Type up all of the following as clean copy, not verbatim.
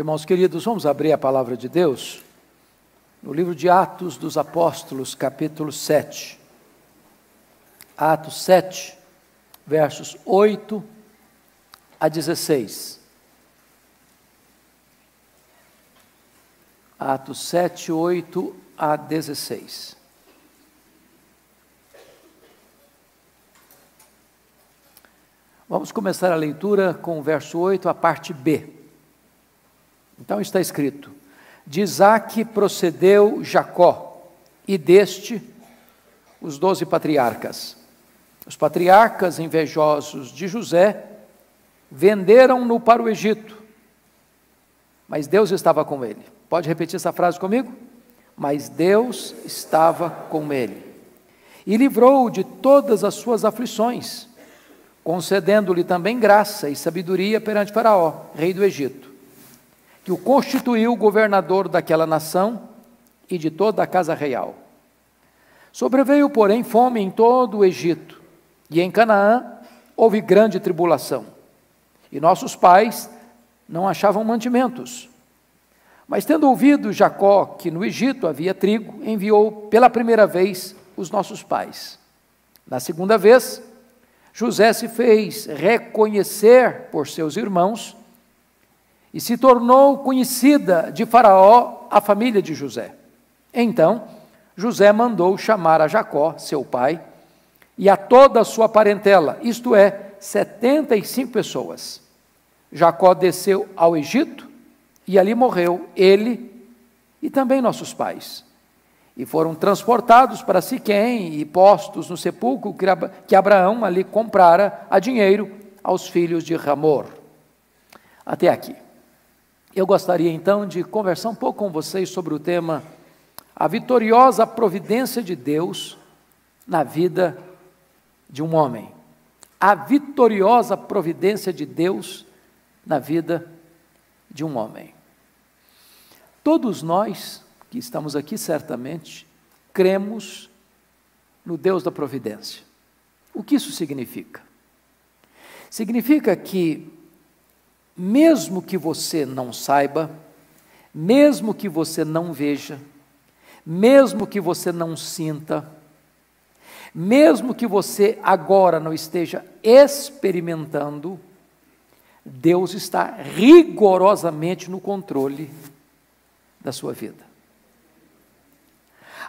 Irmãos queridos, vamos abrir a palavra de Deus no livro de Atos dos Apóstolos, capítulo 7. Atos 7, versos 8 a 16. Atos 7, 8 a 16. Vamos começar a leitura com o verso 8, a parte B. Então está escrito: de Isaque procedeu Jacó, e deste os 12 patriarcas. Os patriarcas, invejosos de José, venderam-no para o Egito, mas Deus estava com ele. Pode repetir essa frase comigo? Mas Deus estava com ele, e livrou-o de todas as suas aflições, concedendo-lhe também graça e sabedoria perante Faraó, rei do Egito, que o constituiu governador daquela nação e de toda a casa real. Sobreveio, porém, fome em todo o Egito, e em Canaã houve grande tribulação, e nossos pais não achavam mantimentos. Mas tendo ouvido Jacó que no Egito havia trigo, enviou pela primeira vez os nossos pais. Na segunda vez, José se fez reconhecer por seus irmãos, e se tornou conhecida de Faraó a família de José. Então, José mandou chamar a Jacó, seu pai, e a toda a sua parentela, isto é, 75 pessoas. Jacó desceu ao Egito, e ali morreu ele e também nossos pais. E foram transportados para Siquém e postos no sepulcro que Abraão ali comprara a dinheiro aos filhos de Hamor. Até aqui. Eu gostaria então de conversar um pouco com vocês sobre o tema a vitoriosa providência de Deus na vida de um homem. A vitoriosa providência de Deus na vida de um homem. Todos nós que estamos aqui certamente cremos no Deus da providência. O que isso significa? Significa que mesmo que você não saiba, mesmo que você não veja, mesmo que você não sinta, mesmo que você agora não esteja experimentando, Deus está rigorosamente no controle da sua vida.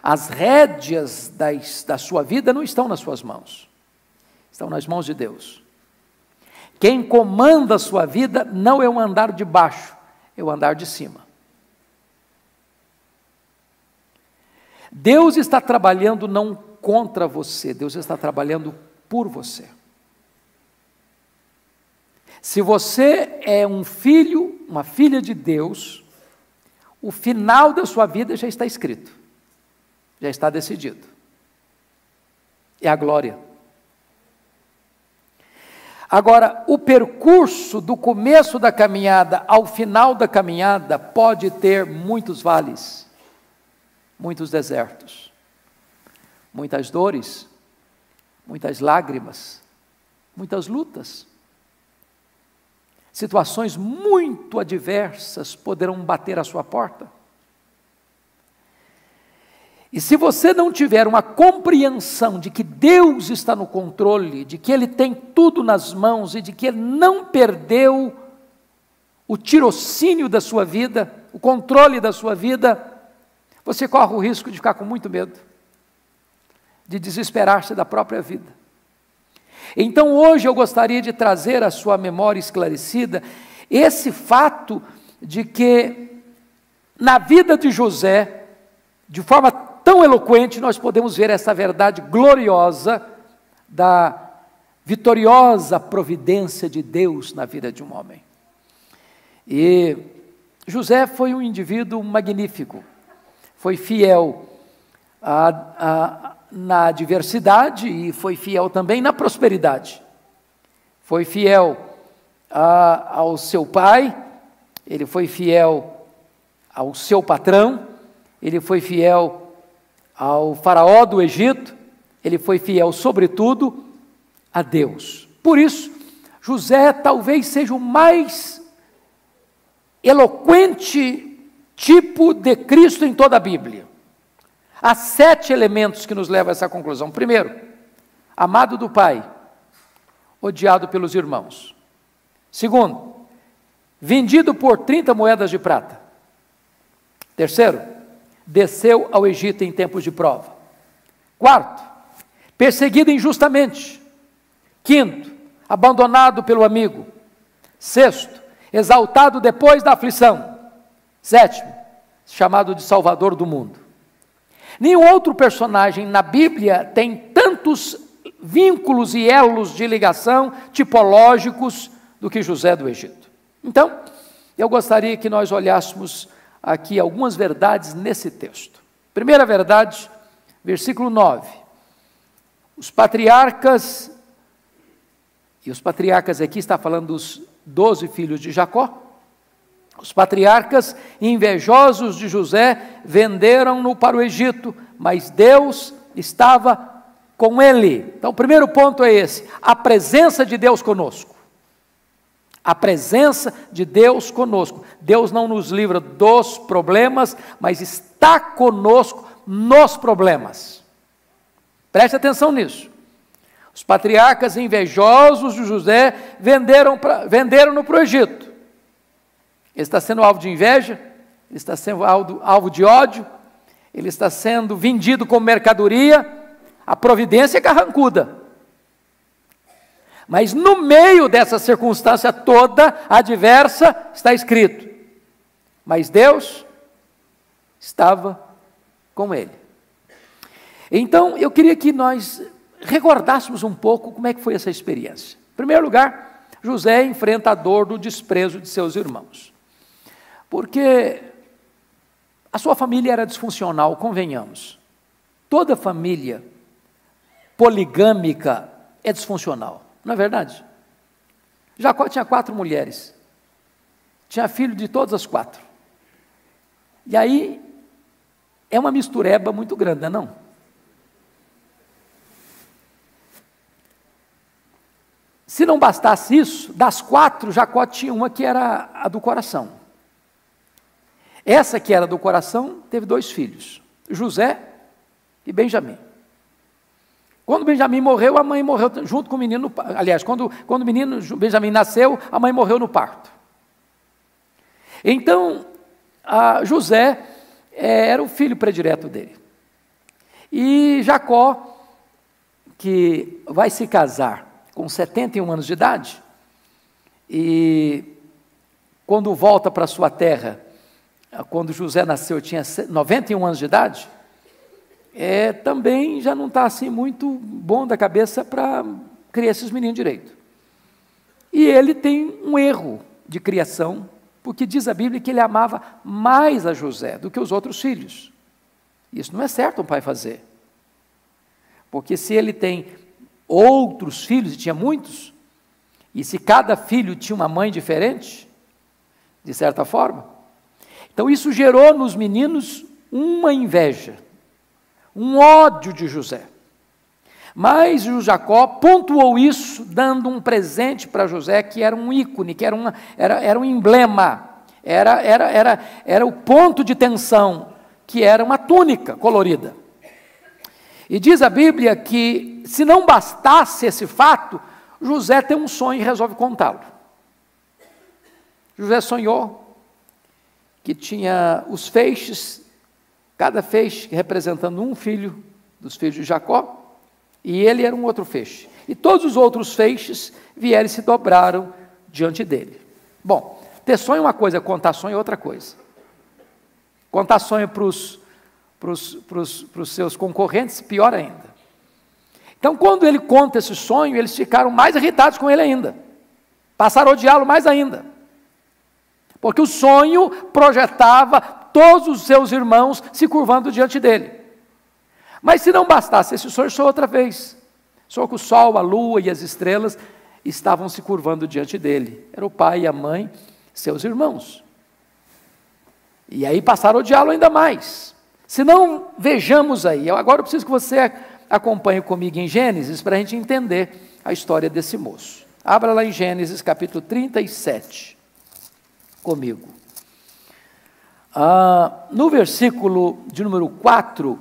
As rédeas da sua vida não estão nas suas mãos, estão nas mãos de Deus. Quem comanda a sua vida não é o andar de baixo, é o andar de cima. Deus está trabalhando não contra você, Deus está trabalhando por você. Se você é um filho, uma filha de Deus, o final da sua vida já está escrito, já está decidido. É a glória. Agora, o percurso do começo da caminhada ao final da caminhada pode ter muitos vales, muitos desertos, muitas dores, muitas lágrimas, muitas lutas. Situações muito adversas poderão bater à sua porta. E se você não tiver uma compreensão de que Deus está no controle, de que Ele tem tudo nas mãos e de que Ele não perdeu o tirocínio da sua vida, o controle da sua vida, você corre o risco de ficar com muito medo, de desesperar-se da própria vida. Então hoje eu gostaria de trazer à sua memória esclarecida esse fato de que na vida de José, de forma tão eloquente, nós podemos ver essa verdade gloriosa da vitoriosa providência de Deus na vida de um homem. E José foi um indivíduo magnífico, foi fiel na adversidade e foi fiel também na prosperidade. Foi fiel ao seu pai, ele foi fiel ao seu patrão, ele foi fiel ao faraó do Egito, ele foi fiel sobretudo a Deus. Por isso, José talvez seja o mais eloquente tipo de Cristo em toda a Bíblia. Há 7 elementos que nos levam a essa conclusão. Primeiro, amado do Pai, odiado pelos irmãos. Segundo, vendido por 30 moedas de prata. Terceiro, desceu ao Egito em tempos de prova. Quarto, perseguido injustamente. Quinto, abandonado pelo amigo. Sexto, exaltado depois da aflição. Sétimo, chamado de Salvador do mundo. Nenhum outro personagem na Bíblia tem tantos vínculos e elos de ligação tipológicos do que José do Egito. Então, eu gostaria que nós olhássemos aqui algumas verdades nesse texto. Primeira verdade, versículo 9. Os patriarcas, e os patriarcas aqui está falando dos 12 filhos de Jacó, os patriarcas, invejosos de José, venderam-no para o Egito, mas Deus estava com ele. Então, o primeiro ponto é esse: a presença de Deus conosco. A presença de Deus conosco. Deus não nos livra dos problemas, mas está conosco nos problemas. Preste atenção nisso. Os patriarcas invejosos de José venderam-no para o Egito. Ele está sendo alvo de inveja, ele está sendo alvo de ódio, ele está sendo vendido como mercadoria. A providência é carrancuda. Mas no meio dessa circunstância toda adversa, está escrito: mas Deus estava com ele. Então, eu queria que nós recordássemos um pouco como é que foi essa experiência. Em primeiro lugar, José enfrenta a dor do desprezo de seus irmãos. Porque a sua família era disfuncional, convenhamos. Toda família poligâmica é disfuncional, não é verdade? Jacó tinha 4 mulheres, tinha filho de todas as 4. E aí, é uma mistureba muito grande, não é não? Se não bastasse isso, das 4, Jacó tinha uma que era a do coração. Essa que era do coração teve 2 filhos, José e Benjamim. Quando Benjamim morreu, a mãe morreu junto com o menino. Aliás, quando o menino Benjamim nasceu, a mãe morreu no parto. Então, José era o filho predileto dele. E Jacó, que vai se casar com 71 anos de idade, e quando volta para sua terra, quando José nasceu, tinha 91 anos de idade, também já não está assim muito bom da cabeça para criar esses meninos direito. E ele tem um erro de criação, porque diz a Bíblia que ele amava mais a José do que os outros filhos. Isso não é certo um pai fazer. Porque se ele tem outros filhos, e tinha muitos, e se cada filho tinha uma mãe diferente, de certa forma, então isso gerou nos meninos uma inveja, um ódio de José. Mas o Jacó pontuou isso, dando um presente para José, que era um ícone, que era um emblema, era o ponto de tensão, que era uma túnica colorida. E diz a Bíblia que, se não bastasse esse fato, José tem um sonho e resolve contá-lo. José sonhou que tinha os feixes, cada feixe representando um filho dos filhos de Jacó, e ele era um outro feixe. E todos os outros feixes vieram e se dobraram diante dele. Bom, ter sonho é uma coisa, contar sonho é outra coisa. Contar sonho para os seus concorrentes, pior ainda. Então, quando ele conta esse sonho, eles ficaram mais irritados com ele ainda. Passaram a odiá-lo mais ainda. Porque o sonho projetava todos os seus irmãos se curvando diante dele. Mas se não bastasse esse sonho, só outra vez. Só que o sol, a lua e as estrelas estavam se curvando diante dele. Era o pai e a mãe, seus irmãos. E aí passaram a odiá-lo ainda mais. Se não, vejamos aí. Agora eu preciso que você acompanhe comigo em Gênesis para a gente entender a história desse moço. Abra lá em Gênesis capítulo 37. Comigo. No versículo de número 4,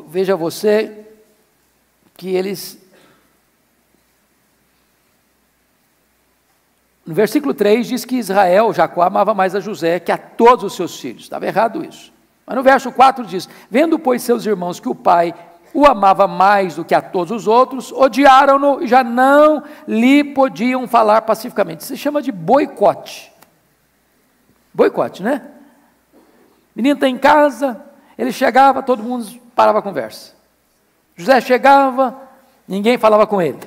veja você que eles... No versículo 3 diz que Israel, Jacó, amava mais a José que a todos os seus filhos. Estava errado isso. Mas no verso 4 diz: vendo, pois, seus irmãos que o pai o amava mais do que a todos os outros, odiaram-no e já não lhe podiam falar pacificamente. Isso se chama de boicote. Boicote, né? O menino está em casa, ele chegava, todo mundo parava a conversa. José chegava, ninguém falava com ele.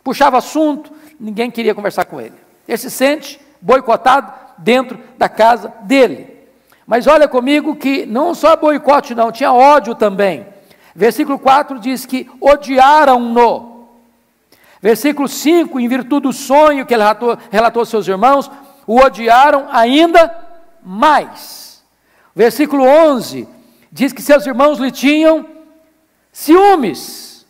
Puxava assunto, ninguém queria conversar com ele. Ele se sente boicotado dentro da casa dele. Mas olha comigo que não só boicote não, tinha ódio também. Versículo 4 diz que odiaram-no. Versículo 5, em virtude do sonho que ele relatou aos seus irmãos, o odiaram ainda mais. Versículo 11 diz que seus irmãos lhe tinham ciúmes.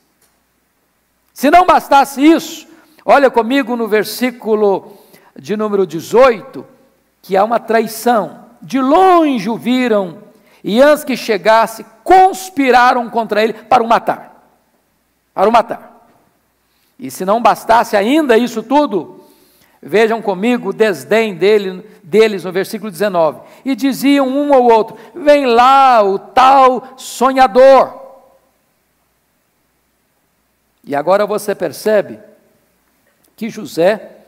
Se não bastasse isso, olha comigo no versículo de número 18, que há uma traição. De longe o viram, e antes que chegasse, conspiraram contra ele para o matar. Para o matar. E se não bastasse ainda isso tudo, vejam comigo o desdém deles no versículo 19. E diziam um ao outro: vem lá o tal sonhador. E agora você percebe que José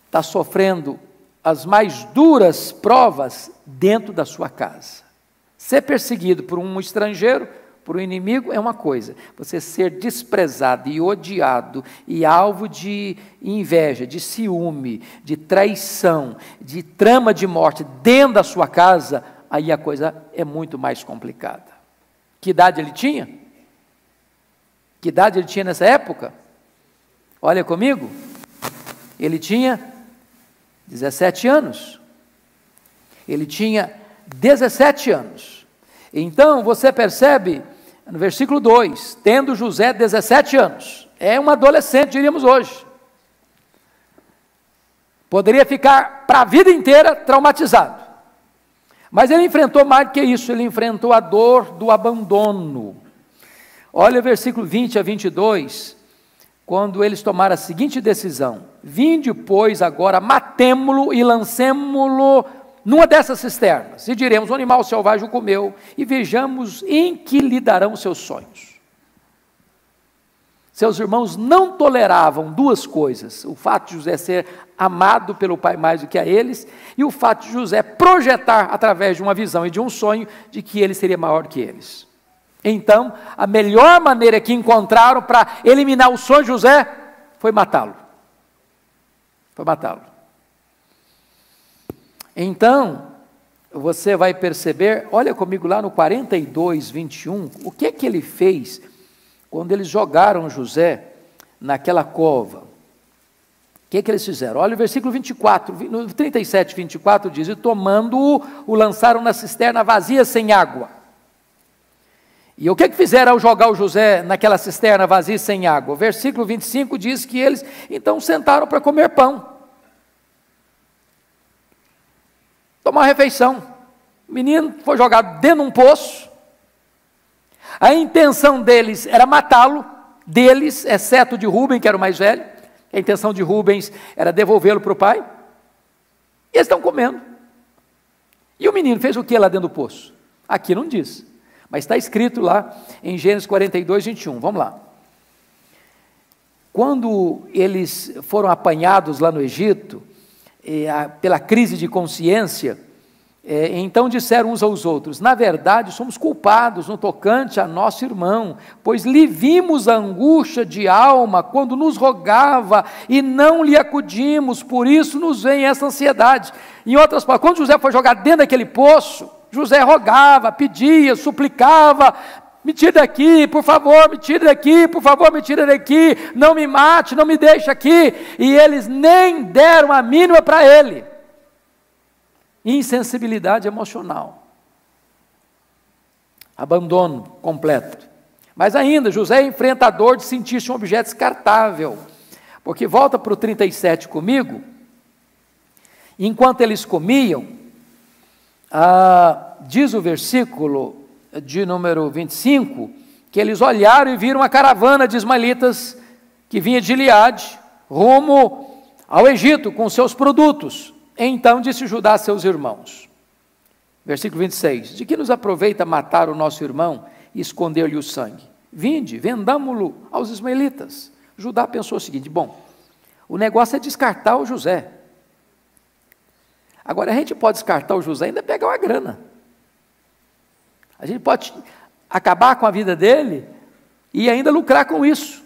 está sofrendo as mais duras provas dentro da sua casa. Ser perseguido por um estrangeiro, por um inimigo, é uma coisa. Você ser desprezado e odiado e alvo de inveja, de ciúme, de traição, de trama de morte dentro da sua casa, aí a coisa é muito mais complicada. Que idade ele tinha? Que idade ele tinha nessa época? Olha comigo. Ele tinha 17 anos. Ele tinha 17 anos. Então, você percebe, no versículo 2, tendo José 17 anos, é um adolescente, diríamos hoje. Poderia ficar para a vida inteira traumatizado. Mas ele enfrentou mais do que isso, ele enfrentou a dor do abandono. Olha o versículo 20 a 22, quando eles tomaram a seguinte decisão: vinde, pois, agora, matemo-lo e lancemo-lo numa dessas cisternas, e diremos: o animal selvagem o comeu, e vejamos em que lhe darão seus sonhos. Seus irmãos não toleravam duas coisas: o fato de José ser amado pelo pai mais do que a eles, e o fato de José projetar, através de uma visão e de um sonho, de que ele seria maior que eles. Então, a melhor maneira que encontraram para eliminar o sonho de José foi matá-lo. Foi matá-lo. Então, você vai perceber, olha comigo lá no 42, 21, o que é que ele fez quando eles jogaram José naquela cova. O que é que eles fizeram? Olha o versículo 24, no 37, 24 diz: e tomando-o, o lançaram na cisterna vazia sem água. E o que fizeram ao jogar o José naquela cisterna vazia sem água? O versículo 25 diz que eles então sentaram para comer pão. Tomar uma refeição. O menino foi jogado dentro de um poço. A intenção deles era matá-lo, deles, exceto de Rubem, que era o mais velho. A intenção de Rubens era devolvê-lo para o pai. E eles estão comendo. E o menino fez o que lá dentro do poço? Aqui não diz. Mas está escrito lá em Gênesis 42, 21. Vamos lá. Quando eles foram apanhados lá no Egito, pela crise de consciência, então disseram uns aos outros: na verdade somos culpados no tocante a nosso irmão, pois lhe vimos a angústia de alma quando nos rogava e não lhe acudimos, por isso nos vem essa ansiedade. Em outras palavras, quando José foi jogado dentro daquele poço, José rogava, pedia, suplicava: me tire daqui, por favor, me tire daqui, por favor, me tire daqui, não me mate, não me deixe aqui. E eles nem deram a mínima para ele. Insensibilidade emocional. Abandono completo. Mas ainda, José é enfrentador de sentir-se um objeto descartável. Porque volta para o 37 comigo, Enquanto eles comiam, diz o versículo de número 25, que eles olharam e viram uma caravana de ismaelitas que vinha de Gileade, rumo ao Egito com seus produtos. Então disse Judá a seus irmãos, versículo 26, de que nos aproveita matar o nosso irmão e esconder-lhe o sangue? Vinde, vendamo-lo aos ismaelitas. Judá pensou o seguinte, bom, o negócio é descartar o José. Agora a gente pode descartar o José e ainda pegar uma grana. A gente pode acabar com a vida dele e ainda lucrar com isso.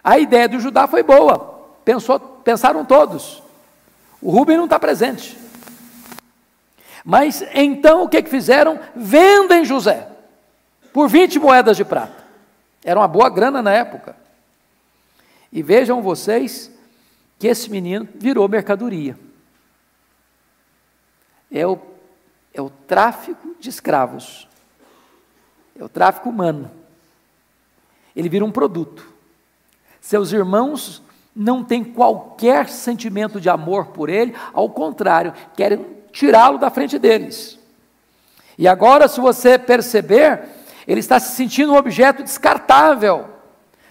A ideia do Judá foi boa, pensaram todos. O Rúben não está presente. Mas então o que fizeram? Vendem José por 20 moedas de prata. Era uma boa grana na época. E vejam vocês que esse menino virou mercadoria. É o tráfico de escravos. É o tráfico humano. Ele vira um produto. Seus irmãos não têm qualquer sentimento de amor por ele, ao contrário, querem tirá-lo da frente deles. E agora, se você perceber, ele está se sentindo um objeto descartável.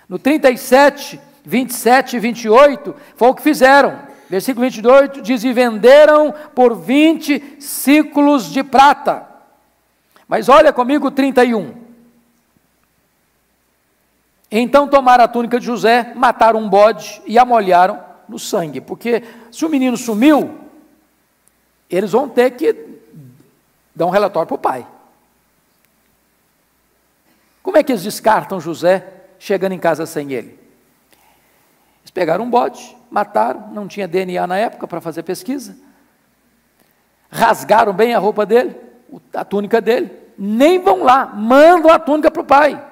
No 37, 27 e 28, foi o que fizeram. Versículo 28 diz, e venderam por 20 ciclos de prata. Mas olha comigo o 31. Então tomaram a túnica de José, mataram um bode e a molharam no sangue. Porque se o menino sumiu, eles vão ter que dar um relatório para o pai. Como é que eles descartam José chegando em casa sem ele? Eles pegaram um bode, mataram, não tinha DNA na época para fazer pesquisa, rasgaram bem a roupa dele, a túnica dele, nem vão lá, mandam a túnica para o pai.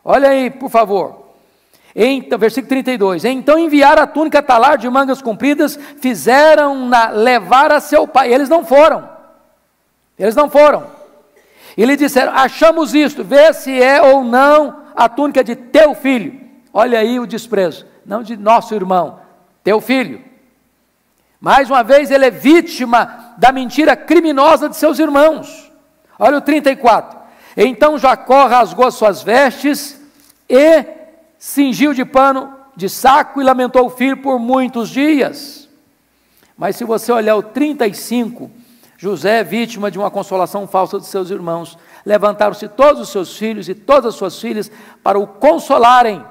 Olha aí, por favor. Então, versículo 32. Então enviaram a túnica talar de mangas compridas, fizeram-na levar a seu pai. Eles não foram. E lhe disseram, achamos isto, vê se é ou não a túnica de teu filho. Olha aí o desprezo, não de nosso irmão, teu filho. Mais uma vez ele é vítima da mentira criminosa de seus irmãos. Olha o 34. Então Jacó rasgou as suas vestes e cingiu de pano de saco e lamentou o filho por muitos dias. Mas se você olhar o 35, José é vítima de uma consolação falsa de seus irmãos. Levantaram-se todos os seus filhos e todas as suas filhas para o consolarem.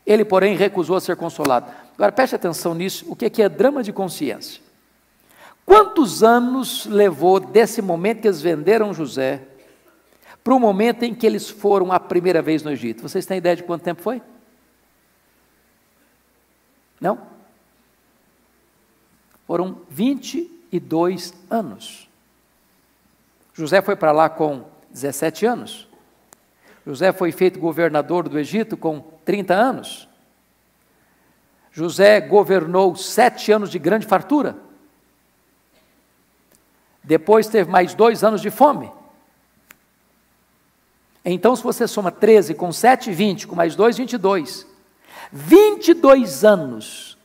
Ele, porém, recusou a ser consolado. Agora preste atenção nisso, o que é drama de consciência. Quantos anos levou desse momento que eles venderam José para o momento em que eles foram a primeira vez no Egito? Vocês têm ideia de quanto tempo foi? Não? Foram 22 anos. José foi para lá com 17 anos. José foi feito governador do Egito com 30 anos. José governou 7 anos de grande fartura. Depois teve mais 2 anos de fome. Então, se você soma 13 com 7, 20, com mais 2, 22. 22 anos,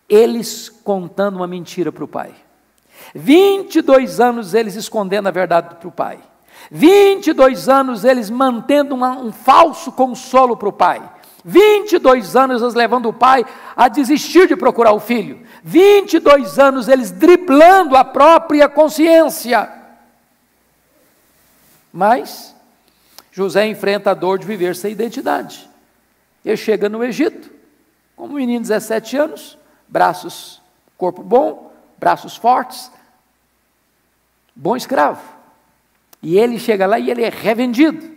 eles contando uma mentira para o pai. 22 anos eles escondendo a verdade para o pai. 22 anos eles mantendo um falso consolo para o pai. 22 anos eles levando o pai a desistir de procurar o filho. 22 anos eles driblando a própria consciência. Mas José enfrenta a dor de viver sem identidade. Ele chega no Egito, como um menino de 17 anos, braços, corpo bom, braços fortes, bom escravo. E ele chega lá e ele é revendido.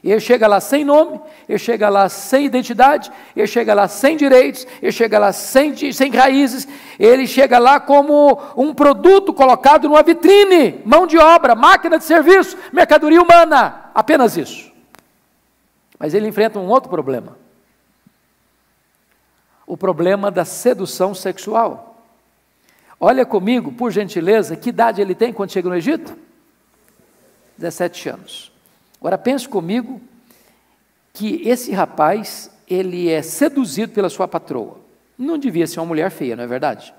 Ele chega lá sem nome, ele chega lá sem identidade, ele chega lá sem direitos, ele chega lá sem raízes, ele chega lá como um produto colocado numa vitrine, mão de obra, máquina de serviço, mercadoria humana, apenas isso. Mas ele enfrenta um outro problema. O problema da sedução sexual. Olha comigo, por gentileza, que idade ele tem quando chega no Egito? 17 anos. Agora pense comigo que esse rapaz, ele é seduzido pela sua patroa. Não devia ser uma mulher feia, não é verdade?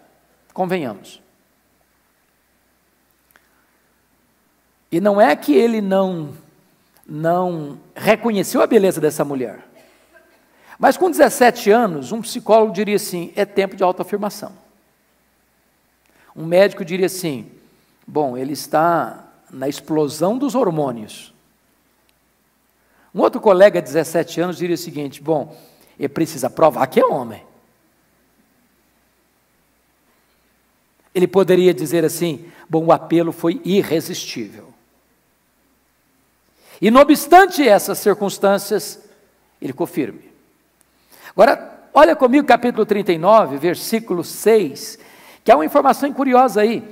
Convenhamos. E não é que ele não reconheceu a beleza dessa mulher. Mas com 17 anos, um psicólogo diria assim, é tempo de autoafirmação. Um médico diria assim, bom, ele está na explosão dos hormônios. Um outro colega de 17 anos diria o seguinte, bom, ele precisa provar que é homem. Ele poderia dizer assim, bom, o apelo foi irresistível. E não obstante essas circunstâncias, ele ficou firme. Agora, olha comigo capítulo 39, versículo 6, que é uma informação curiosa aí.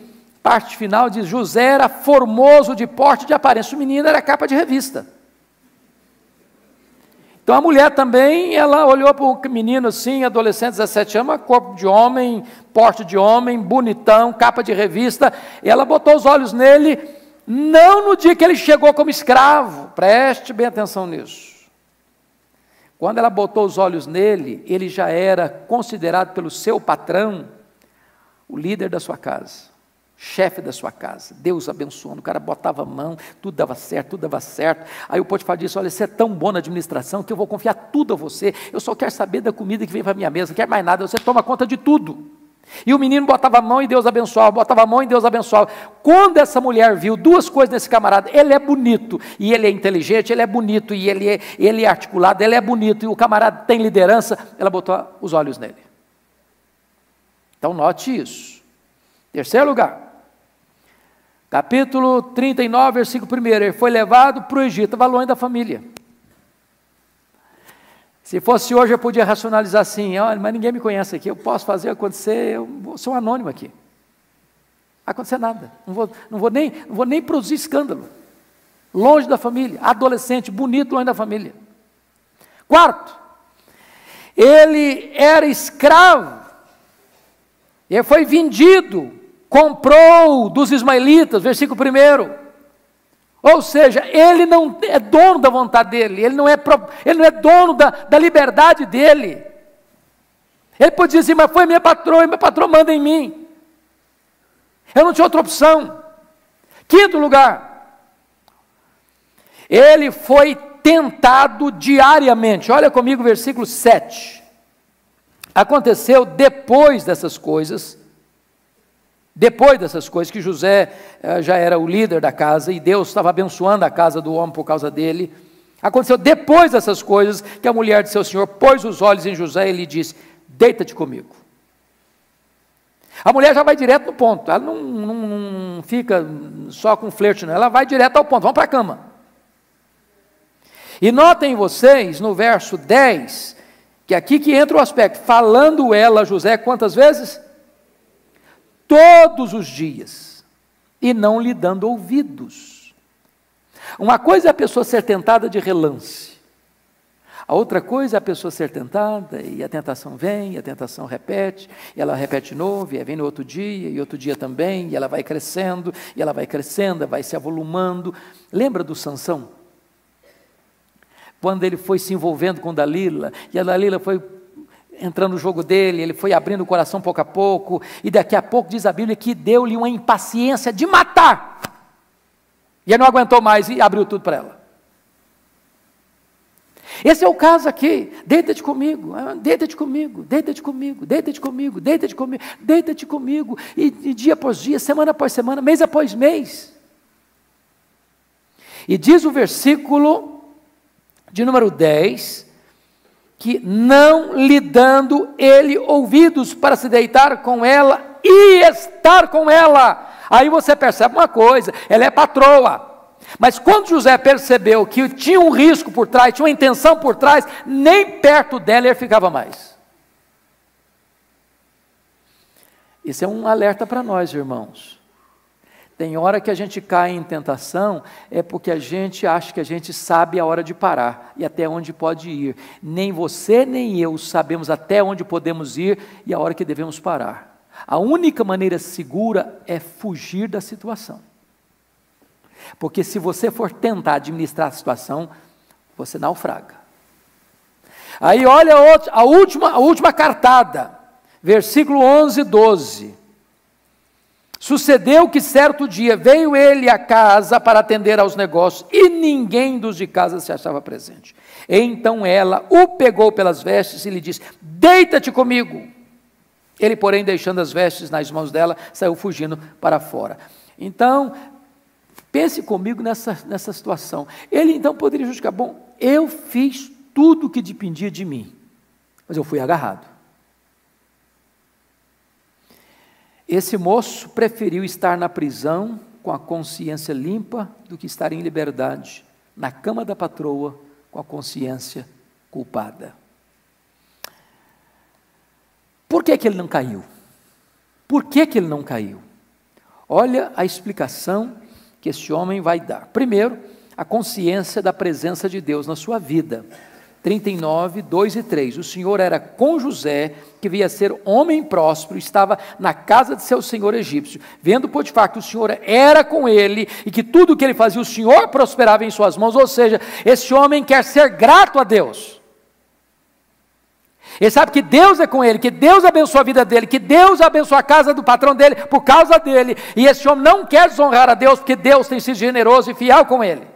Parte final diz, José era formoso de porte e de aparência. O menino era capa de revista. Então a mulher também, ela olhou para o menino assim, adolescente, 17 anos, corpo de homem, porte de homem, bonitão, capa de revista, e ela botou os olhos nele, não no dia que ele chegou como escravo, preste bem atenção nisso. Quando ela botou os olhos nele, ele já era considerado pelo seu patrão o líder da sua casa, chefe da sua casa, Deus abençoando, o cara botava a mão, tudo dava certo, aí o Potifar disse, olha, você é tão bom na administração, que eu vou confiar tudo a você, eu só quero saber da comida que vem para a minha mesa, não quero mais nada, você toma conta de tudo. E o menino botava a mão e Deus abençoava, botava a mão e Deus abençoava. Quando essa mulher viu duas coisas nesse camarada, ele é bonito, e ele é inteligente, ele é bonito, e ele é articulado, ele é bonito, e o camarada tem liderança, ela botou os olhos nele. Então note isso. Terceiro lugar, capítulo 39, versículo 1, ele foi levado para o Egito, estava longe da família. Se fosse hoje eu podia racionalizar assim, olha, mas ninguém me conhece aqui, eu posso fazer acontecer, eu sou um anônimo aqui. Não vai acontecer nada, não vou nem produzir escândalo. Longe da família, adolescente, bonito, longe da família. Quarto, ele era escravo, ele foi vendido, comprou dos ismaelitas, versículo 1. Ou seja, ele não é dono da vontade dele, ele não é dono da liberdade dele. Ele podia dizer, mas foi minha patroa, e minha patroa manda em mim. Eu não tinha outra opção. Quinto lugar, ele foi tentado diariamente. Olha comigo o versículo 7. Aconteceu depois dessas coisas que José já era o líder da casa, e Deus estava abençoando a casa do homem por causa dele, aconteceu depois dessas coisas, que a mulher de seu senhor pôs os olhos em José e lhe disse, deita-te comigo. A mulher já vai direto no ponto, ela não fica só com flerte, não, ela vai direto ao ponto, vamos para a cama. E notem vocês, no verso 10, que aqui que entra o aspecto, falando ela a José quantas vezes? Todos os dias, e não lhe dando ouvidos. Uma coisa é a pessoa ser tentada de relance, a outra coisa é a pessoa ser tentada, e a tentação vem, e a tentação repete, e ela repete de novo, e vem no outro dia, e outro dia também, e ela vai crescendo, vai se avolumando. Lembra do Sansão? Quando ele foi se envolvendo com Dalila, e a Dalila foi entrando no jogo dele, ele foi abrindo o coração pouco a pouco, e daqui a pouco diz a Bíblia que deu-lhe uma impaciência de matar, e ele não aguentou mais e abriu tudo para ela. Esse é o caso aqui, deita-te comigo, deita-te comigo, deita-te comigo, deita-te comigo, deita-te comigo, deita-te comigo, e dia após dia, semana após semana, mês após mês. E diz o versículo de número 10, que não lhe dando ele ouvidos para se deitar com ela e estar com ela. Aí você percebe uma coisa, ela é patroa, mas quando José percebeu que tinha um risco por trás, tinha uma intenção por trás, nem perto dela ele ficava mais. Isso é um alerta para nós, irmãos. Tem hora que a gente cai em tentação, é porque a gente acha que a gente sabe a hora de parar e até onde pode ir. Nem você nem eu sabemos até onde podemos ir e a hora que devemos parar. A única maneira segura é fugir da situação. Porque se você for tentar administrar a situação, você naufraga. Aí olha a última cartada. Versículo 11, 12. Sucedeu que certo dia veio ele à casa para atender aos negócios, e ninguém dos de casa se achava presente. Então ela o pegou pelas vestes e lhe disse: deita-te comigo. Ele, porém, deixando as vestes nas mãos dela, saiu fugindo para fora. Então, pense comigo nessa situação. Ele então poderia justificar: bom, eu fiz tudo o que dependia de mim, mas eu fui agarrado. Esse moço preferiu estar na prisão com a consciência limpa do que estar em liberdade, na cama da patroa, com a consciência culpada. Por que ele não caiu? Por que ele não caiu? Olha a explicação que esse homem vai dar. Primeiro, a consciência da presença de Deus na sua vida. 39, 2 e 3. O Senhor era com José, que via ser homem próspero, estava na casa de seu senhor egípcio. Vendo Potifar que o Senhor era com ele e que tudo o que ele fazia, o Senhor prosperava em suas mãos. Ou seja, esse homem quer ser grato a Deus. Ele sabe que Deus é com ele, que Deus abençoa a vida dele, que Deus abençoa a casa do patrão dele por causa dele. E esse homem não quer desonrar a Deus, porque Deus tem sido generoso e fiel com ele.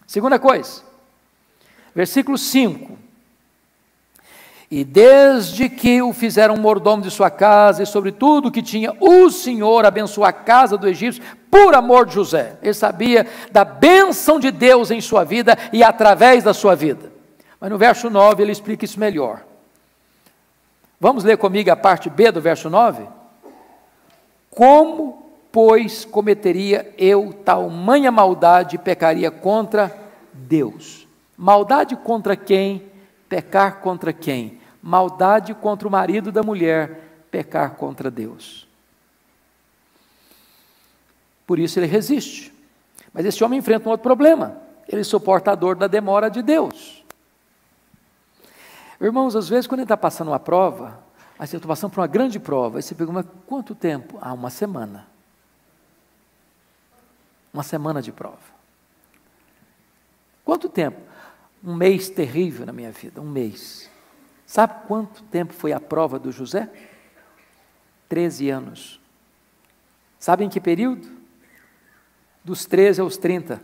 Segunda coisa, versículo 5. E desde que o fizeram mordomo de sua casa e sobre tudo que tinha, o Senhor abençoou a casa do egípcio por amor de José. Ele sabia da bênção de Deus em sua vida e através da sua vida. Mas no verso 9 ele explica isso melhor. Vamos ler comigo a parte B do verso 9? Como, pois, cometeria eu tamanha maldade e pecaria contra Deus? Maldade contra quem? Pecar contra quem? Maldade contra o marido da mulher, pecar contra Deus. Por isso ele resiste. Mas esse homem enfrenta um outro problema. Ele suporta a dor da demora de Deus. Irmãos, às vezes quando ele está passando uma prova, assim, eu estou passando por uma grande prova, aí você pergunta: mas quanto tempo? Ah, uma semana. Uma semana de prova. Quanto tempo? Um mês terrível na minha vida, um mês. Sabe quanto tempo foi a prova do José? 13 anos. Sabe em que período? Dos 13 aos 30.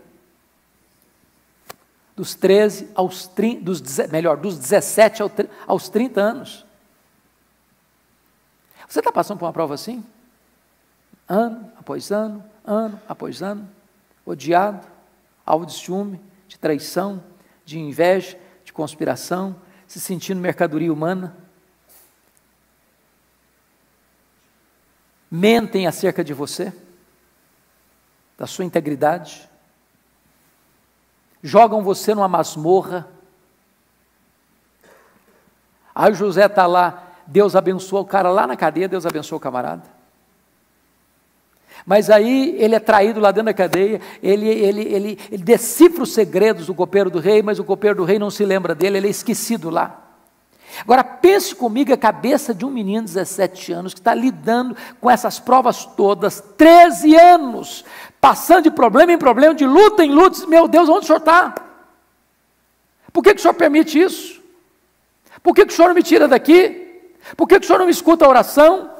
Dos 13 aos 30, dos 17 aos 30 anos. Você está passando por uma prova assim? Ano após ano, ano após ano, odiado, alvo de ciúme, de traição, de inveja, de conspiração, se sentindo mercadoria humana. Mentem acerca de você, da sua integridade. Jogam você numa masmorra. Aí o José está lá, Deus abençoa o cara lá na cadeia, Deus abençoa o camarada. Mas aí ele é traído lá dentro da cadeia, ele decifra os segredos do copeiro do rei, mas o copeiro do rei não se lembra dele, ele é esquecido lá. Agora pense comigo a cabeça de um menino de 17 anos, que está lidando com essas provas todas, 13 anos, passando de problema em problema, de luta em luta. Meu Deus, onde o senhor está? Por que o senhor permite isso? Por que o senhor não me tira daqui? Por que o senhor não me escuta a oração?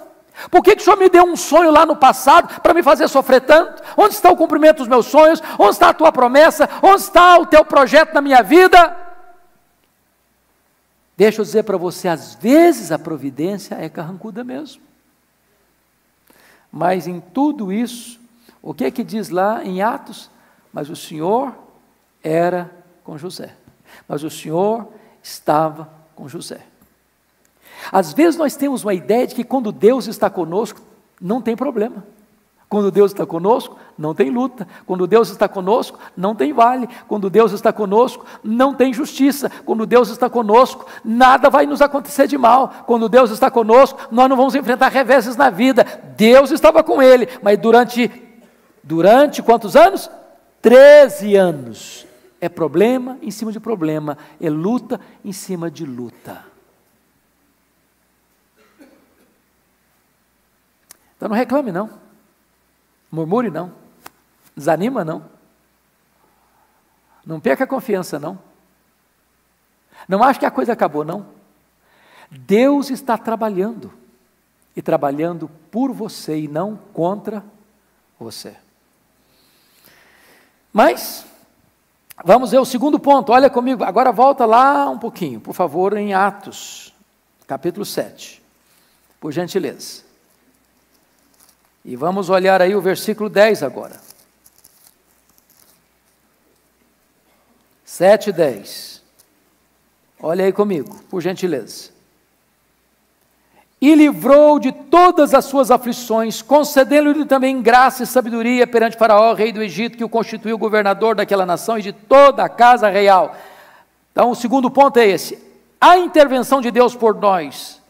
Por que o senhor me deu um sonho lá no passado para me fazer sofrer tanto? Onde está o cumprimento dos meus sonhos? Onde está a tua promessa? Onde está o teu projeto na minha vida? Deixa eu dizer para você, às vezes a providência é carrancuda mesmo. Mas em tudo isso, o que é que diz lá em Atos? Mas o Senhor era com José. Mas o Senhor estava com José. Às vezes nós temos uma ideia de que quando Deus está conosco, não tem problema. Quando Deus está conosco, não tem luta. Quando Deus está conosco, não tem vale. Quando Deus está conosco, não tem justiça. Quando Deus está conosco, nada vai nos acontecer de mal. Quando Deus está conosco, nós não vamos enfrentar reveses na vida. Deus estava com ele, mas durante quantos anos? 13 anos. É problema em cima de problema, é luta em cima de luta. Então não reclame não. Murmure não, desanima não, não perca a confiança não, não ache que a coisa acabou não, Deus está trabalhando, e trabalhando por você e não contra você. Mas, vamos ver o segundo ponto, olha comigo, agora volta lá um pouquinho, por favor, em Atos, capítulo 7, por gentileza. E vamos olhar aí o versículo 10 agora. 7:10. Olha aí comigo, por gentileza. E livrou de todas as suas aflições, concedendo-lhe também graça e sabedoria perante Faraó, rei do Egito, que o constituiu governador daquela nação e de toda a casa real. Então, o segundo ponto é esse: a intervenção de Deus por nós.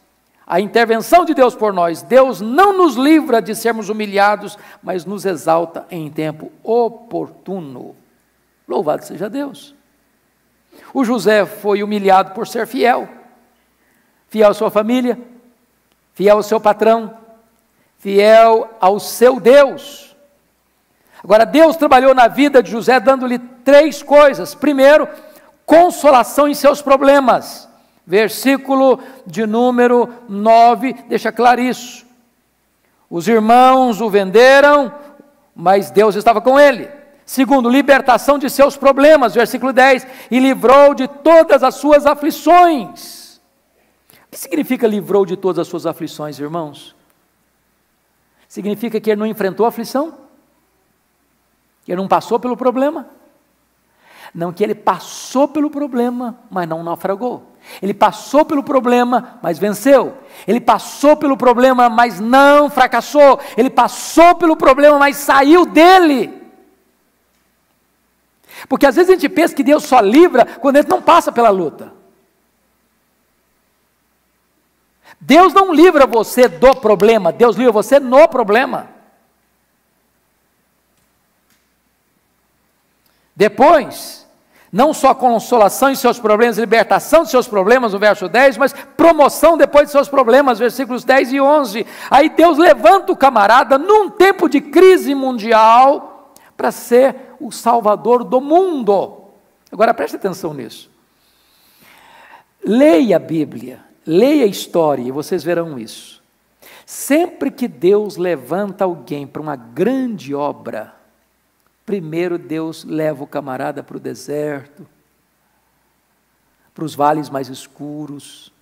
A intervenção de Deus por nós. Deus não nos livra de sermos humilhados, mas nos exalta em tempo oportuno. Louvado seja Deus. O José foi humilhado por ser fiel. Fiel à sua família, fiel ao seu patrão, fiel ao seu Deus. Agora, Deus trabalhou na vida de José dando-lhe 3 coisas. Primeiro, consolação em seus problemas. Versículo de número 9, deixa claro isso. Os irmãos o venderam, mas Deus estava com ele. Segundo, libertação de seus problemas. Versículo 10, e livrou de todas as suas aflições. O que significa livrou de todas as suas aflições, irmãos? Significa que ele não enfrentou a aflição? Que ele não passou pelo problema? Não, que ele passou pelo problema, mas não naufragou. Ele passou pelo problema, mas venceu. Ele passou pelo problema, mas não fracassou. Ele passou pelo problema, mas saiu dele. Porque às vezes a gente pensa que Deus só livra quando a gente não passa pela luta. Deus não livra você do problema, Deus livra você no problema. Depois, não só consolação em seus problemas, libertação de seus problemas, no verso 10, mas promoção depois de seus problemas, versículos 10 e 11. Aí Deus levanta o camarada num tempo de crise mundial para ser o salvador do mundo. Agora preste atenção nisso. Leia a Bíblia, leia a história e vocês verão isso. Sempre que Deus levanta alguém para uma grande obra, primeiro Deus leva o camarada para o deserto, para os vales mais escuros,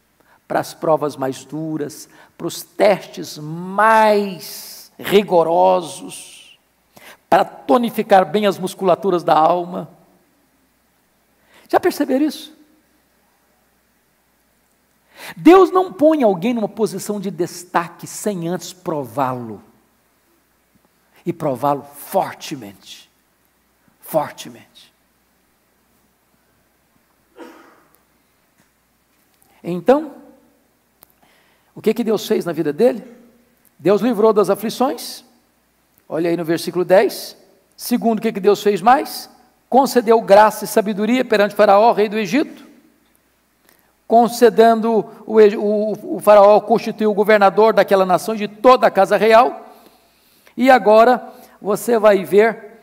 para as provas mais duras, para os testes mais rigorosos, para tonificar bem as musculaturas da alma. Já perceberam isso? Deus não põe alguém numa posição de destaque sem antes prová-lo. E prová-lo fortemente. Fortemente. Então, o que Deus fez na vida dele? Deus livrou das aflições. Olha aí no versículo 10. Segundo, o que Deus fez mais? Concedeu graça e sabedoria perante Faraó, rei do Egito. Concedendo o Faraó constituiu o governador daquela nação de toda a casa real. E agora você vai ver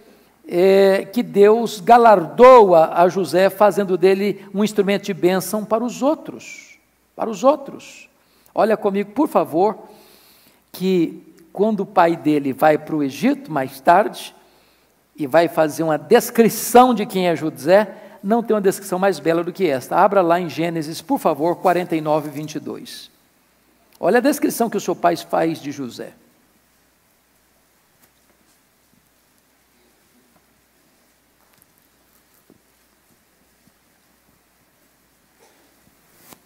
que Deus galardoa a José, fazendo dele um instrumento de bênção para os outros. Para os outros. Olha comigo, por favor, que quando o pai dele vai para o Egito, mais tarde, e vai fazer uma descrição de quem é José, não tem uma descrição mais bela do que esta. Abra lá em Gênesis, por favor, 49, 22. Olha a descrição que o seu pai faz de José.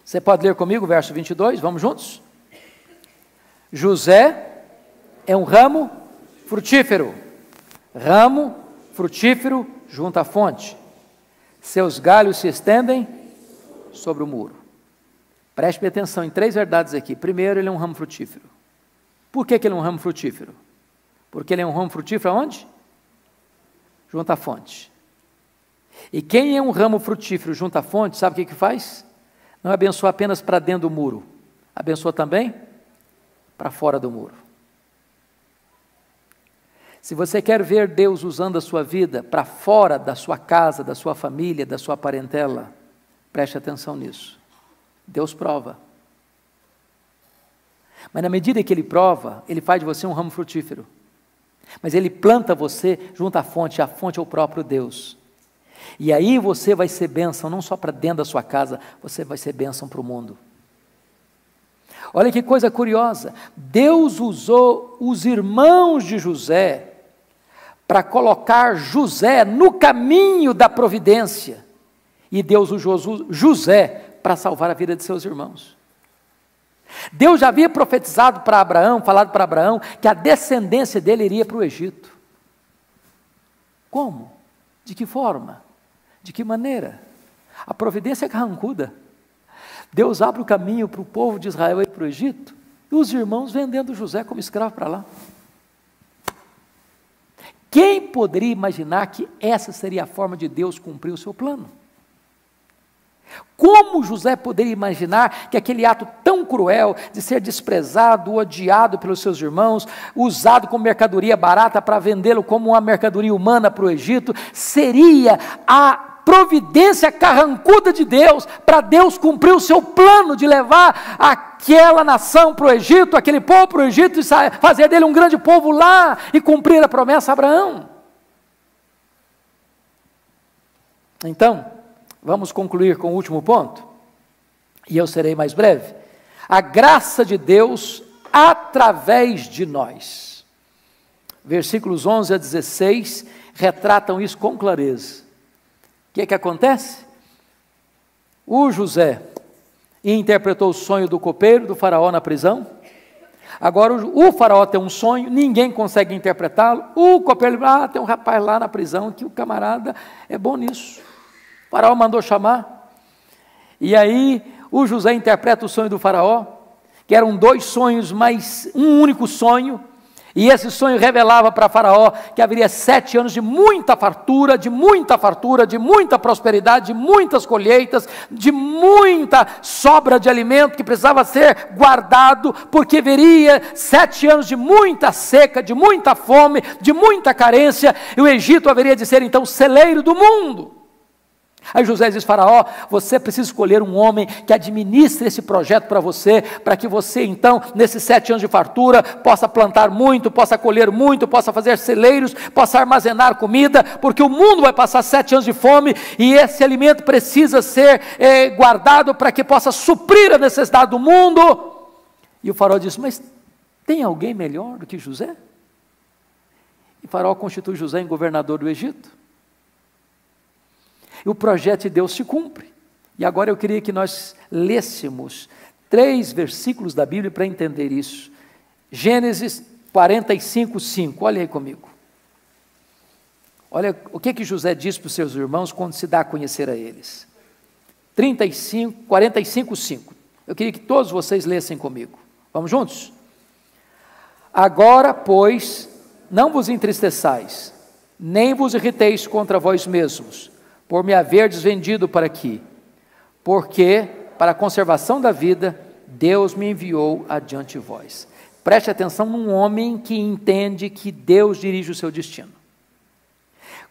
Você pode ler comigo o verso 22, vamos juntos? José é um ramo frutífero junto à fonte. Seus galhos se estendem sobre o muro. Preste atenção em 3 verdades aqui. Primeiro, ele é um ramo frutífero. Por que ele é um ramo frutífero? Porque ele é um ramo frutífero aonde? Junto à fonte. E quem é um ramo frutífero junto à fonte, sabe o que faz? Não abençoa apenas para dentro do muro, abençoa também para fora do muro. Se você quer ver Deus usando a sua vida para fora da sua casa, da sua família, da sua parentela, preste atenção nisso. Deus prova. Mas na medida que ele prova, ele faz de você um ramo frutífero. Mas ele planta você junto à fonte, a fonte é o próprio Deus. E aí você vai ser bênção, não só para dentro da sua casa, você vai ser bênção para o mundo. Olha que coisa curiosa, Deus usou os irmãos de José para colocar José no caminho da providência. E Deus usou José para salvar a vida de seus irmãos. Deus já havia profetizado para Abraão, falado para Abraão, que a descendência dele iria para o Egito. Como? De que forma? De que maneira? A providência é carrancuda. Deus abre o caminho para o povo de Israel ir para o Egito, e os irmãos vendendo José como escravo para lá. Quem poderia imaginar que essa seria a forma de Deus cumprir o seu plano? Como José poderia imaginar que aquele ato tão cruel de ser desprezado, odiado pelos seus irmãos, usado como mercadoria barata para vendê-lo como uma mercadoria humana para o Egito, seria a providência carrancuda de Deus, para Deus cumprir o seu plano de levar aquela nação para o Egito, aquele povo para o Egito, e fazer dele um grande povo lá, e cumprir a promessa a Abraão. Então, vamos concluir com o último ponto, e eu serei mais breve. A graça de Deus através de nós. Versículos 11 a 16 retratam isso com clareza. O que acontece? O José interpretou o sonho do copeiro, do faraó na prisão. Agora o faraó tem um sonho, ninguém consegue interpretá-lo. O copeiro, tem um rapaz lá na prisão que o camarada é bom nisso. O faraó mandou chamar, e aí o José interpreta o sonho do faraó, que eram 2 sonhos, mas um único sonho, e esse sonho revelava para faraó que haveria 7 anos de muita fartura, de muita prosperidade, de muitas colheitas, de muita sobra de alimento que precisava ser guardado, porque viria 7 anos de muita seca, de muita fome, de muita carência, e o Egito haveria de ser então celeiro do mundo. Aí José diz: faraó, você precisa escolher um homem que administre esse projeto para você, para que você então, nesses 7 anos de fartura, possa plantar muito, possa colher muito, possa fazer celeiros, possa armazenar comida, porque o mundo vai passar 7 anos de fome, e esse alimento precisa ser guardado para que possa suprir a necessidade do mundo. E o faraó diz: mas tem alguém melhor do que José? E o faraó constitui José em governador do Egito. E o projeto de Deus se cumpre. E agora eu queria que nós lêssemos 3 versículos da Bíblia para entender isso. Gênesis 45, 5, olha aí comigo. Olha o que José diz para os seus irmãos quando se dá a conhecer a eles. 45, 5. Eu queria que todos vocês lessem comigo. Vamos juntos? Agora, pois, não vos entristeçais, nem vos irriteis contra vós mesmos, por me haverdes vendido para aqui, porque, para a conservação da vida, Deus me enviou adiante de vós. Preste atenção num homem que entende que Deus dirige o seu destino.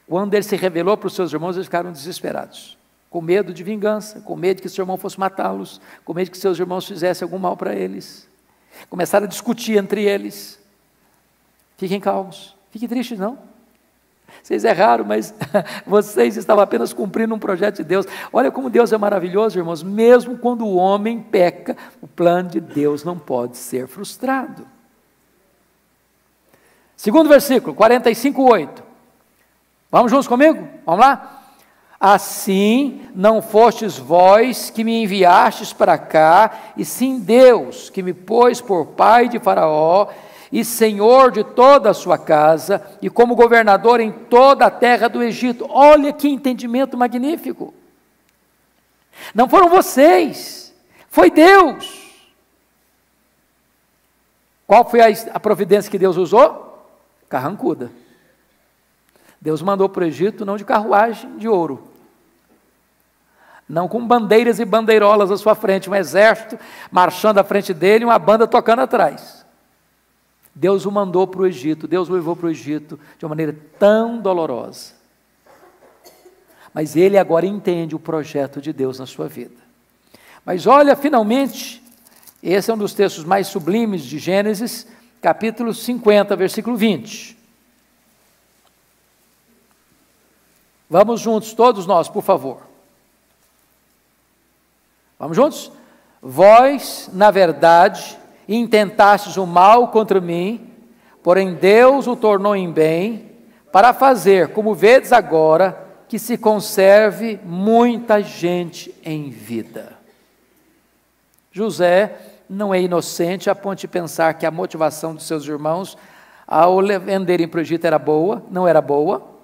Quando ele se revelou para os seus irmãos, eles ficaram desesperados, com medo de vingança, com medo de que seu irmão fosse matá-los, com medo de que seus irmãos fizessem algum mal para eles. Começaram a discutir entre eles. Fiquem calmos, fiquem tristes não. Vocês erraram, mas vocês estavam apenas cumprindo um projeto de Deus. Olha como Deus é maravilhoso, irmãos. Mesmo quando o homem peca, o plano de Deus não pode ser frustrado. Segundo versículo, 45, 8. Vamos juntos comigo? Vamos lá? Assim não fostes vós que me enviastes para cá, e sim Deus que me pôs por pai de Faraó, e senhor de toda a sua casa, e como governador em toda a terra do Egito. Olha que entendimento magnífico. Não foram vocês, foi Deus. Qual foi a providência que Deus usou? Carrancuda. Deus mandou para o Egito não de carruagem de ouro, não com bandeiras e bandeirolas à sua frente, um exército marchando à frente dele, uma banda tocando atrás. Deus o mandou para o Egito, Deus o levou para o Egito de uma maneira tão dolorosa. Mas ele agora entende o projeto de Deus na sua vida. Mas olha, finalmente, Esse é um dos textos mais sublimes de Gênesis, capítulo 50, versículo 20. Vamos juntos, todos nós, por favor. Vamos juntos? Vós, na verdade, intentastes o mal contra mim, porém Deus o tornou em bem, para fazer, como vedes agora, que se conserve muita gente em vida. José não é inocente a ponto de pensar que a motivação dos seus irmãos ao venderem para o Egito era boa, não era boa,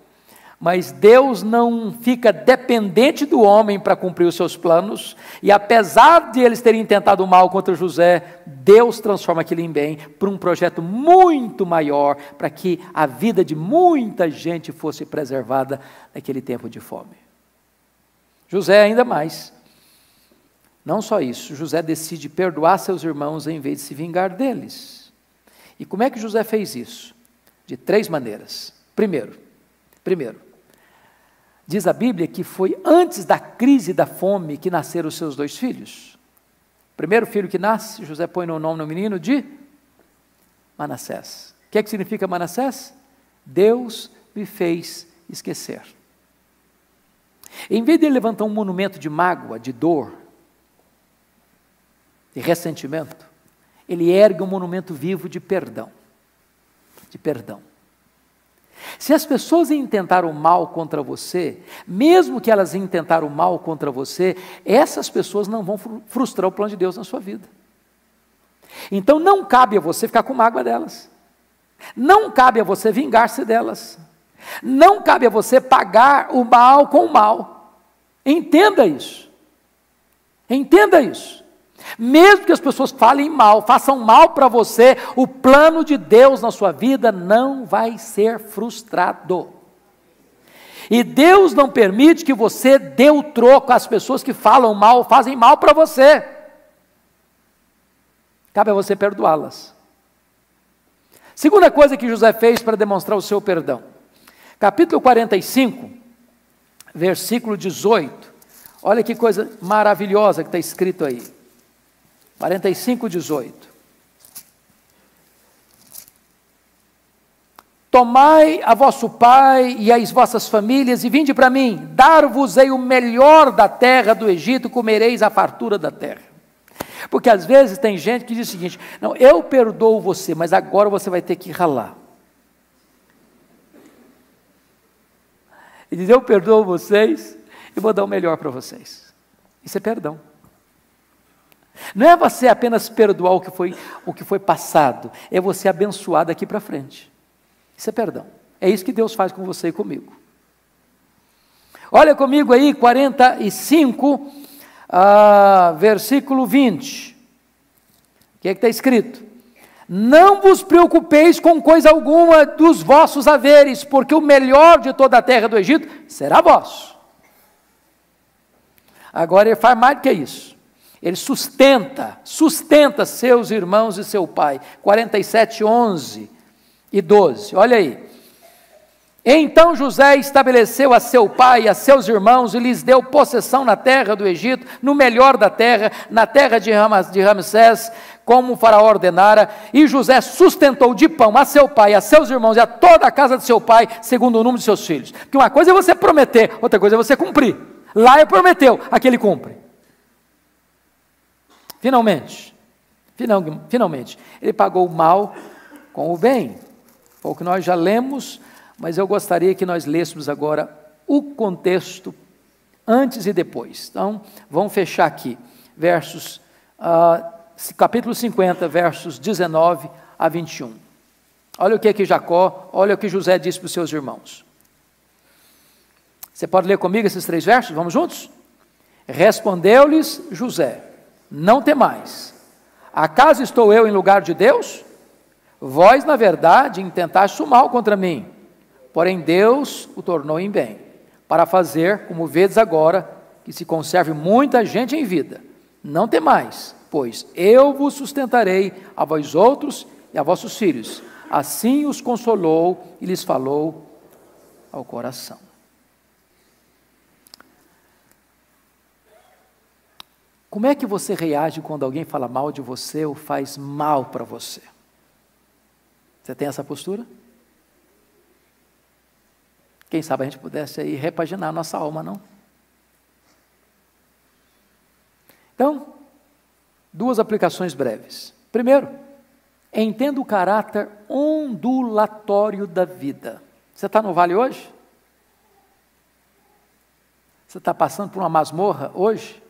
mas Deus não fica dependente do homem para cumprir os seus planos, e apesar de eles terem tentado o mal contra José, Deus transforma aquilo em bem, para um projeto muito maior, para que a vida de muita gente fosse preservada naquele tempo de fome. José ainda mais. Não só isso, José decide perdoar seus irmãos em vez de se vingar deles. E como é que José fez isso? De 3 maneiras. Primeiro, diz a Bíblia que foi antes da crise da fome que nasceram os seus 2 filhos. O primeiro filho que nasce, José põe o nome no menino de Manassés. O que é que significa Manassés? Deus me fez esquecer. Em vez de ele levantar um monumento de mágoa, de dor, de ressentimento, ele ergue um monumento vivo de perdão. De perdão. Se as pessoas intentaram mal contra você, mesmo que elas intentaram mal contra você, essas pessoas não vão frustrar o plano de Deus na sua vida. Então não cabe a você ficar com mágoa delas. Não cabe a você vingar-se delas. Não cabe a você pagar o mal com o mal. Entenda isso. Entenda isso. Mesmo que as pessoas falem mal, façam mal para você, o plano de Deus na sua vida não vai ser frustrado. E Deus não permite que você dê o troco às pessoas que falam mal, fazem mal para você. Cabe a você perdoá-las. Segunda coisa que José fez para demonstrar o seu perdão. Capítulo 45, versículo 18. Olha que coisa maravilhosa que está escrito aí. 45, 18. Tomai a vosso pai e as vossas famílias e vinde para mim, dar-vos-ei o melhor da terra do Egito, comereis a fartura da terra. Porque às vezes tem gente que diz o seguinte: não, eu perdoo você, mas agora você vai ter que ralar. Ele diz: eu perdoo vocês e vou dar o melhor para vocês. Isso é perdão. Não é você apenas perdoar o que foi passado, é você abençoar daqui para frente. Isso é perdão. É isso que Deus faz com você e comigo. Olha comigo aí, 45, versículo 20. O que é que está escrito? Não vos preocupeis com coisa alguma dos vossos haveres, porque o melhor de toda a terra do Egito será vosso. Agora ele faz mais do que isso. Ele sustenta seus irmãos e seu pai. 47, 11 e 12, olha aí. Então José estabeleceu a seu pai e a seus irmãos e lhes deu possessão na terra do Egito, no melhor da terra, na terra de Ramsés, como o faraó ordenara, e José sustentou de pão a seu pai, a seus irmãos e a toda a casa de seu pai, segundo o número de seus filhos. Porque uma coisa é você prometer, outra coisa é você cumprir. Lá ele prometeu, aqui ele cumpre. Finalmente, ele pagou o mal com o bem. Foi o que nós já lemos, mas eu gostaria que nós lêssemos agora o contexto antes e depois. Então, vamos fechar aqui, capítulo 50, versos 19 a 21. Olha o que Jacó, olha o que José disse para os seus irmãos. Você pode ler comigo esses 3 versos? Vamos juntos? Respondeu-lhes José: não temais, acaso estou eu em lugar de Deus? Vós, na verdade, intentastes o mal contra mim, porém Deus o tornou em bem, para fazer, como vedes agora, que se conserve muita gente em vida. Não temais, pois eu vos sustentarei a vós outros e a vossos filhos. Assim os consolou e lhes falou ao coração. Como é que você reage quando alguém fala mal de você ou faz mal para você? Você tem essa postura? Quem sabe a gente pudesse aí repaginar a nossa alma, não? Então, duas aplicações breves. Primeiro, entenda o caráter ondulatório da vida. Você está no vale hoje? Você está passando por uma masmorra hoje?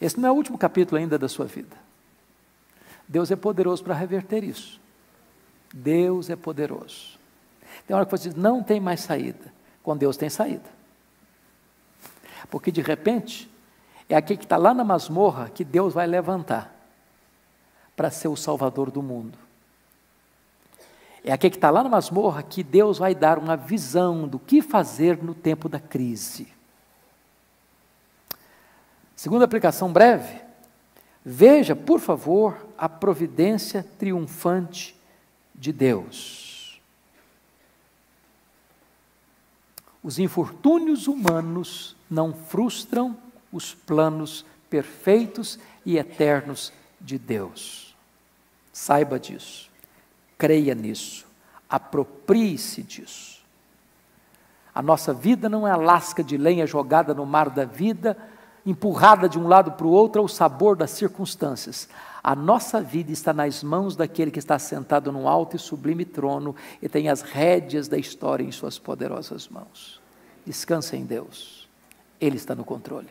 Esse não é o último capítulo ainda da sua vida. Deus é poderoso para reverter isso. Deus é poderoso. Tem hora que você diz, não tem mais saída. Com Deus tem saída. Porque de repente, é aquele que está lá na masmorra que Deus vai levantar para ser o salvador do mundo. É aquele que está lá na masmorra que Deus vai dar uma visão do que fazer no tempo da crise. Segunda aplicação breve, veja, por favor, a providência triunfante de Deus. Os infortúnios humanos não frustram os planos perfeitos e eternos de Deus. Saiba disso, creia nisso, aproprie-se disso. A nossa vida não é a lasca de lenha jogada no mar da vida, empurrada de um lado para o outro ao sabor das circunstâncias. A nossa vida está nas mãos daquele que está sentado num alto e sublime trono e tem as rédeas da história em suas poderosas mãos. Descansa em Deus, Ele está no controle.